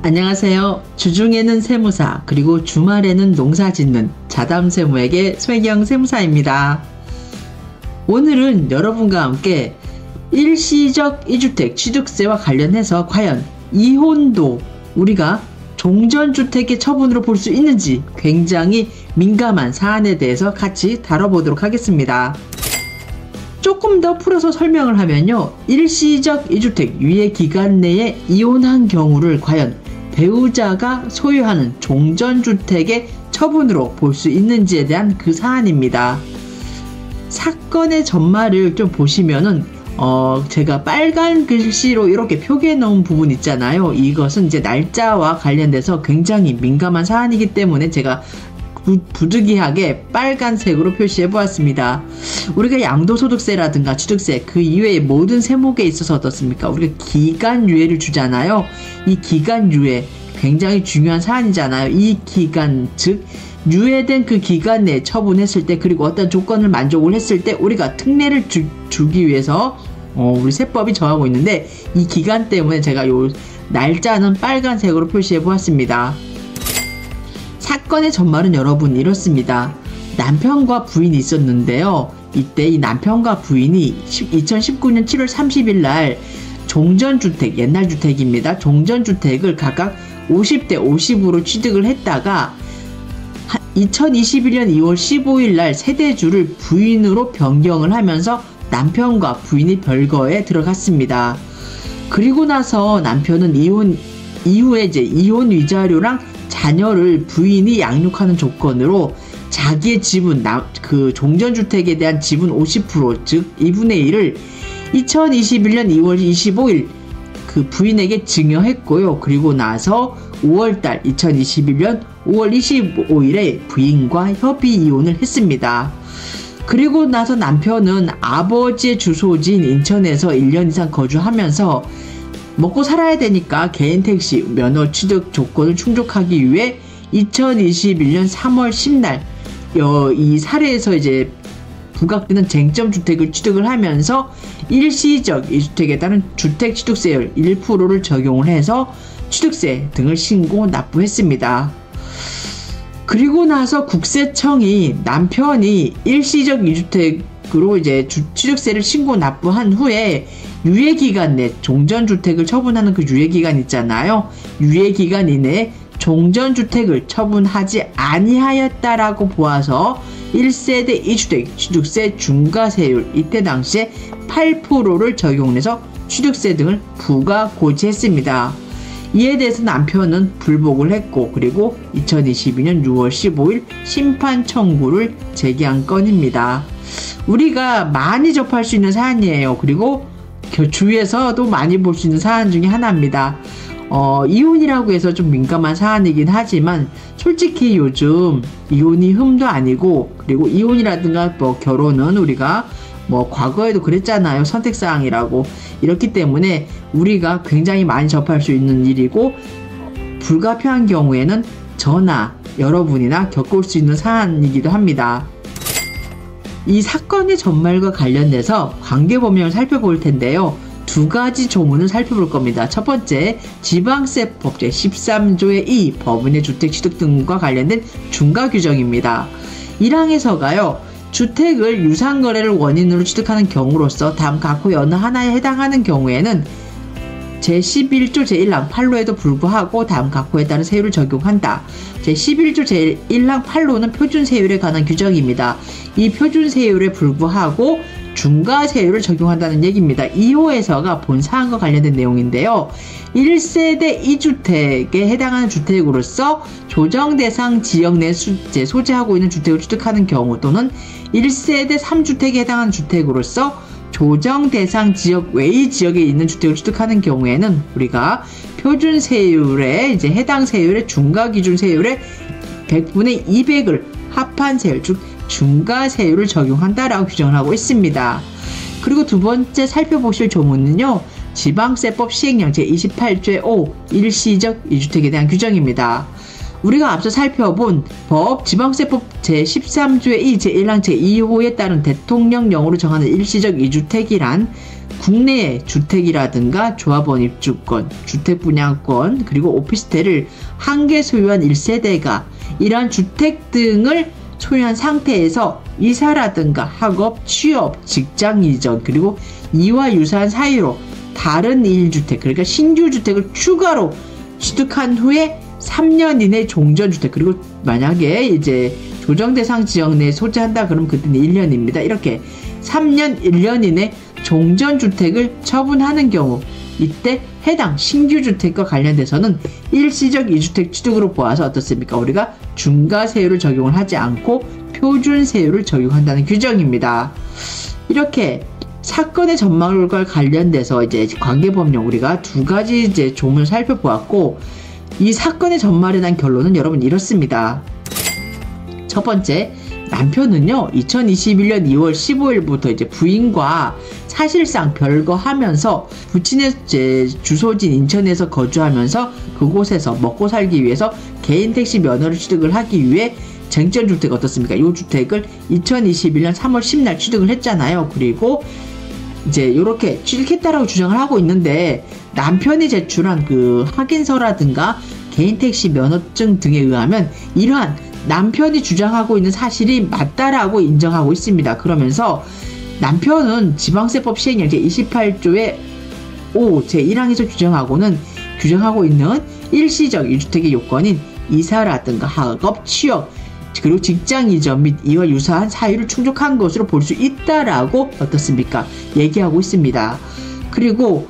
안녕하세요. 주중에는 세무사, 그리고 주말에는 농사 짓는 자담세무에게 손혜경 세무사입니다. 오늘은 여러분과 함께 일시적 2주택 취득세와 관련해서 과연 이혼도 우리가 종전주택의 처분으로 볼 수 있는지 굉장히 민감한 사안에 대해서 같이 다뤄보도록 하겠습니다. 조금 더 풀어서 설명을 하면요. 일시적 2주택 유예 기간 내에 이혼한 경우를 과연 배우자가 소유하는 종전주택의 처분으로 볼 수 있는지에 대한 그 사안입니다. 사건의 전말을 좀 보시면은 제가 빨간 글씨로 이렇게 표기해 놓은 부분 있잖아요. 이것은 이제 날짜와 관련돼서 굉장히 민감한 사안이기 때문에 제가 부득이하게 빨간색으로 표시해 보았습니다. 우리가 양도소득세라든가 취득세 그 이외의 모든 세목에 있어서 어떻습니까? 우리가 기간유예를 주잖아요. 이 기간유예 굉장히 중요한 사안이잖아요. 이 기간, 즉 유예된 그 기간 내에 처분했을 때, 그리고 어떤 조건을 만족을 했을 때 우리가 특례를 주기 위해서 우리 세법이 정하고 있는데, 이 기간 때문에 제가 요 날짜는 빨간색으로 표시해 보았습니다. 사건의 전말은 여러분 이렇습니다. 남편과 부인이 있었는데요. 이때 이 남편과 부인이 2019년 7월 30일 날 종전주택, 옛날 주택입니다. 종전주택을 각각 50대 50으로 취득을 했다가 2021년 2월 15일 날 세대주를 부인으로 변경을 하면서 남편과 부인이 별거에 들어갔습니다. 그리고 나서 남편은 이혼 이후에 이제 이혼 위자료랑 자녀를 부인이 양육하는 조건으로 자기의 지분, 그 종전주택에 대한 지분 50%, 즉 2분의 1을 2021년 2월 25일 그 부인에게 증여했고요. 그리고 나서 5월달 2021년 5월 25일에 부인과 협의 이혼을 했습니다. 그리고 나서 남편은 아버지의 주소지인 인천에서 1년 이상 거주하면서 먹고 살아야 되니까 개인 택시 면허 취득 조건을 충족하기 위해 2021년 3월 10날 이 사례에서 이제 부각되는 쟁점주택을 취득을 하면서 일시적 2주택에 따른 주택취득세율 1%를 적용을 해서 취득세 등을 신고 납부했습니다. 그리고 나서 국세청이 남편이 일시적 2주택으로 이제 취득세를 신고 납부한 후에 유예기간 내 종전주택을 처분하는 그 유예기간 있잖아요. 유예기간 이내에 종전주택을 처분하지 아니하였다라고 보아서 1세대 2주택 취득세 중과세율 이때 당시에 8%를 적용해서 취득세 등을 부과 고지했습니다. 이에 대해서 남편은 불복을 했고, 그리고 2022년 6월 15일 심판 청구를 제기한 건입니다. 우리가 많이 접할 수 있는 사안이에요. 그리고 주위에서도 많이 볼 수 있는 사안 중에 하나입니다. 이혼이라고 해서 좀 민감한 사안이긴 하지만 솔직히 요즘 이혼이 흠도 아니고, 그리고 이혼이라든가 뭐 결혼은 우리가 뭐 과거에도 그랬잖아요. 선택사항이라고. 이렇기 때문에 우리가 굉장히 많이 접할 수 있는 일이고, 불가피한 경우에는 저나 여러분이나 겪을 수 있는 사안이기도 합니다. 이 사건의 전말과 관련돼서 관계법령을 살펴볼 텐데요. 두 가지 조문을 살펴볼 겁니다. 첫 번째, 지방세법 제13조의 2 법인의 주택취득 등과 관련된 중과 규정입니다. 1항에서가요. 주택을 유상거래를 원인으로 취득하는 경우로서 다음 각호 어느 하나에 해당하는 경우에는 제11조 제1항 8호에도 불구하고 다음 각호에 따른 세율을 적용한다. 제11조 제1항 8호는 표준세율에 관한 규정입니다. 이 표준세율에 불구하고 중과세율을 적용한다는 얘기입니다. 2호에서가 본 사항과 관련된 내용인데요. 1세대 2주택에 해당하는 주택으로서 조정대상 지역 내 소재하고 있는 주택을 취득하는 경우, 또는 1세대 3주택에 해당하는 주택으로서 조정대상 지역 외의 지역에 있는 주택을 취득하는 경우에는 우리가 표준세율에 이제 해당 세율의 중과기준세율의 100분의 200을 합한 세율, 즉 중과세율을 적용한다라고 규정을 하고 있습니다. 그리고 두 번째 살펴보실 조문은요. 지방세법 시행령 제28조의 5 일시적 2주택에 대한 규정입니다. 우리가 앞서 살펴본 법 지방세법 제13조의 2 제1항 제2호에 따른 대통령령으로 정하는 일시적 2주택이란 국내의 주택이라든가 조합원 입주권, 주택 분양권, 그리고 오피스텔을 한 개 소유한 1세대가 이러한 주택 등을 소유한 상태에서 이사라든가 학업, 취업, 직장 이전, 그리고 이와 유사한 사유로 다른 1주택, 그러니까 신규 주택을 추가로 취득한 후에 3년 이내 종전주택, 그리고 만약에 이제 조정대상 지역 내에 소재한다 그러면 그때는 1년입니다. 이렇게 3년, 1년 이내 종전주택을 처분하는 경우, 이때 해당 신규주택과 관련돼서는 일시적 2주택 취득으로 보아서 어떻습니까? 우리가 중과세율을 적용을 하지 않고 표준세율을 적용한다는 규정입니다. 이렇게 사건의 전말과 관련돼서 이제 관계법령 우리가 두 가지 이제 조문을 살펴보았고, 이 사건의 전말에 대한 결론은 여러분 이렇습니다. 첫 번째, 남편은요 2021년 2월 15일부터 이제 부인과 사실상 별거하면서 부친의 이제 주소진 인천에서 거주하면서 그곳에서 먹고 살기 위해서 개인 택시 면허를 취득을 하기 위해 쟁점주택 어떻습니까? 이 주택을 2021년 3월 10일 취득을 했잖아요. 그리고 이제 이렇게 취득했다라고 주장을 하고 있는데, 남편이 제출한 그 확인서라든가 개인 택시 면허증 등에 의하면 이러한 남편이 주장하고 있는 사실이 맞다라고 인정하고 있습니다. 그러면서 남편은 지방세법 시행령 제28조의 5 제1항에서 규정하고 있는 일시적 2주택의 요건인 이사라든가 학업, 취업, 그리고 직장 이전 및 이와 유사한 사유를 충족한 것으로 볼 수 있다라고 어떻습니까? 얘기하고 있습니다. 그리고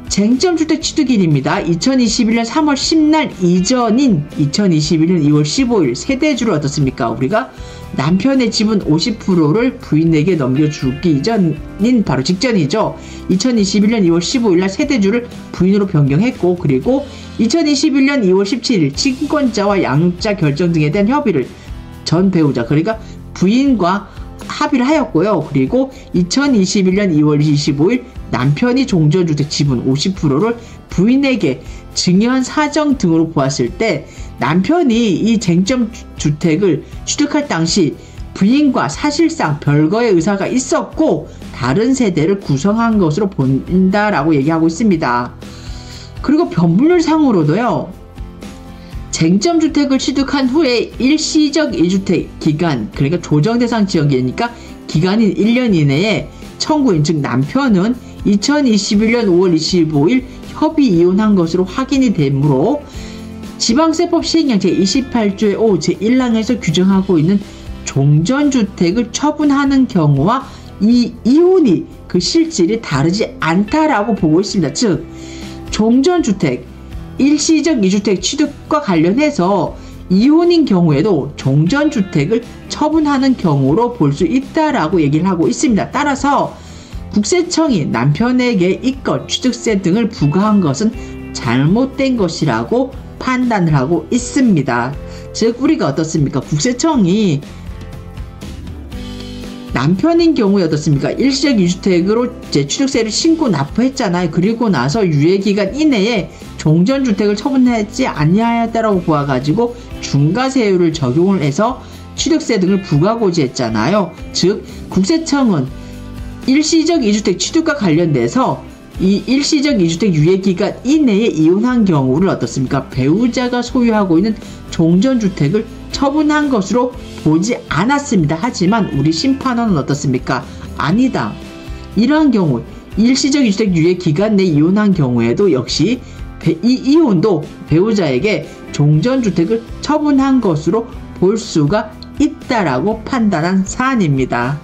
쟁점주택 취득일입니다. 2021년 3월 10날 이전인 2021년 2월 15일 세대주를 어떻습니까? 우리가 남편의 지분 50%를 부인에게 넘겨주기 이전인 바로 직전이죠. 2021년 2월 15일날 세대주를 부인으로 변경했고, 그리고 2021년 2월 17일 친권자와 양육자 결정 등에 대한 협의를 전 배우자, 그러니까 부인과 합의를 하였고요. 그리고 2021년 2월 25일 남편이 종전주택 지분 50%를 부인에게 증여한 사정 등으로 보았을 때, 남편이 이 쟁점주택을 취득할 당시 부인과 사실상 별거의 의사가 있었고 다른 세대를 구성한 것으로 본다라고 얘기하고 있습니다. 그리고 변분율상으로도요, 쟁점주택을 취득한 후에 일시적 2주택 기간, 그러니까 조정대상 지역이니까 기간인 1년 이내에 청구인, 즉 남편은 2021년 5월 25일 협의 이혼한 것으로 확인이 되므로 지방세법 시행령 제28조의 5 제1항에서 규정하고 있는 종전주택을 처분하는 경우와 이 이혼이 그 실질이 다르지 않다라고 보고 있습니다. 즉 종전주택 일시적 2주택 취득과 관련해서 이혼인 경우에도 종전주택을 처분하는 경우로 볼 수 있다라고 얘기를 하고 있습니다. 따라서 국세청이 남편에게 이권, 취득세 등을 부과한 것은 잘못된 것이라고 판단을 하고 있습니다. 즉 우리가 어떻습니까? 국세청이 남편인 경우에 어떻습니까? 일시적 2주택으로 이제 취득세를 신고 납부했잖아요. 그리고 나서 유예기간 이내에 종전주택을 처분하지 아니하였다라고 보아가지고 중과세율을 적용을 해서 취득세 등을 부과하고자 했잖아요. 즉 국세청은 일시적 2주택 취득과 관련돼서 이 일시적 2주택 유예기간 이내에 이혼한 경우를 어떻습니까? 배우자가 소유하고 있는 종전주택을 처분한 것으로 보지 않았습니다. 하지만 우리 심판원은 어떻습니까? 아니다. 이러한 경우 일시적 2주택 유예기간 내 이혼한 경우에도 역시 이 이혼도 배우자에게 종전주택을 처분한 것으로 볼 수가 있다라고 판단한 사안입니다.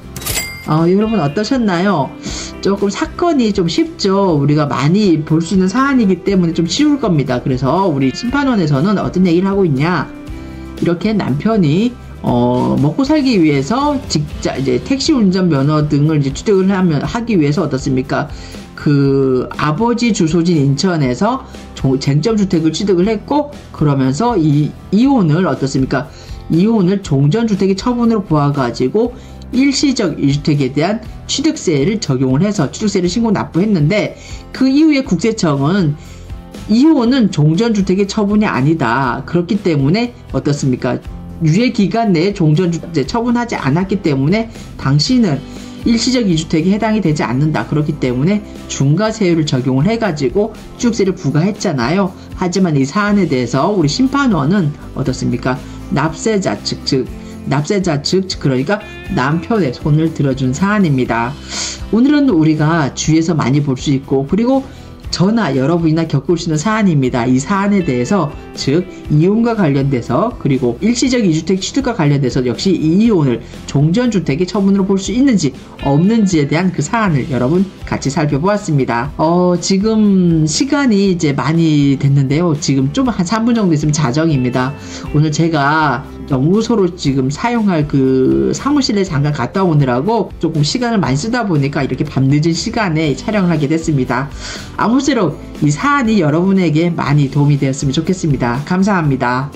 여러분 어떠셨나요? 조금 사건이 좀 쉽죠. 우리가 많이 볼 수 있는 사안이기 때문에 좀 쉬울 겁니다. 그래서 우리 심판원에서는 어떤 얘기를 하고 있냐? 이렇게 남편이 먹고 살기 위해서 이제 택시 운전 면허 등을 이제 취득을 하기 위해서 어떻습니까? 그 아버지 주소진 인천에서 쟁점주택을 취득을 했고, 그러면서 이혼을 어떻습니까? 이혼을 종전주택의 처분으로 보아가지고 일시적 2주택에 대한 취득세를 적용을 해서 취득세를 신고 납부했는데, 그 이후에 국세청은 이혼은 종전주택의 처분이 아니다. 그렇기 때문에 어떻습니까? 유예기간 내에 종전주택 처분하지 않았기 때문에 당신은 일시적 2주택에 해당이 되지 않는다. 그렇기 때문에 중과세율을 적용을 해가지고 취득세를 부과했잖아요. 하지만 이 사안에 대해서 우리 심판원은 어떻습니까? 납세자 측 그러니까 남편의 손을 들어준 사안입니다. 오늘은 우리가 주위에서 많이 볼 수 있고 그리고 저나 여러분이나 겪을 수 있는 사안입니다. 이 사안에 대해서 즉 이혼과 관련돼서 그리고 일시적 2주택 취득과 관련돼서 역시 이 이혼을 종전주택의 처분으로 볼 수 있는지 없는지에 대한 그 사안을 여러분 같이 살펴보았습니다. 지금 시간이 이제 많이 됐는데요. 지금 좀 한 3분 정도 있으면 자정입니다. 오늘 제가 연구소로 지금 사용할 그 사무실에 잠깐 갔다 오느라고 조금 시간을 많이 쓰다 보니까 이렇게 밤늦은 시간에 촬영을 하게 됐습니다. 아무쪼록 이 사안이 여러분에게 많이 도움이 되었으면 좋겠습니다. 감사합니다.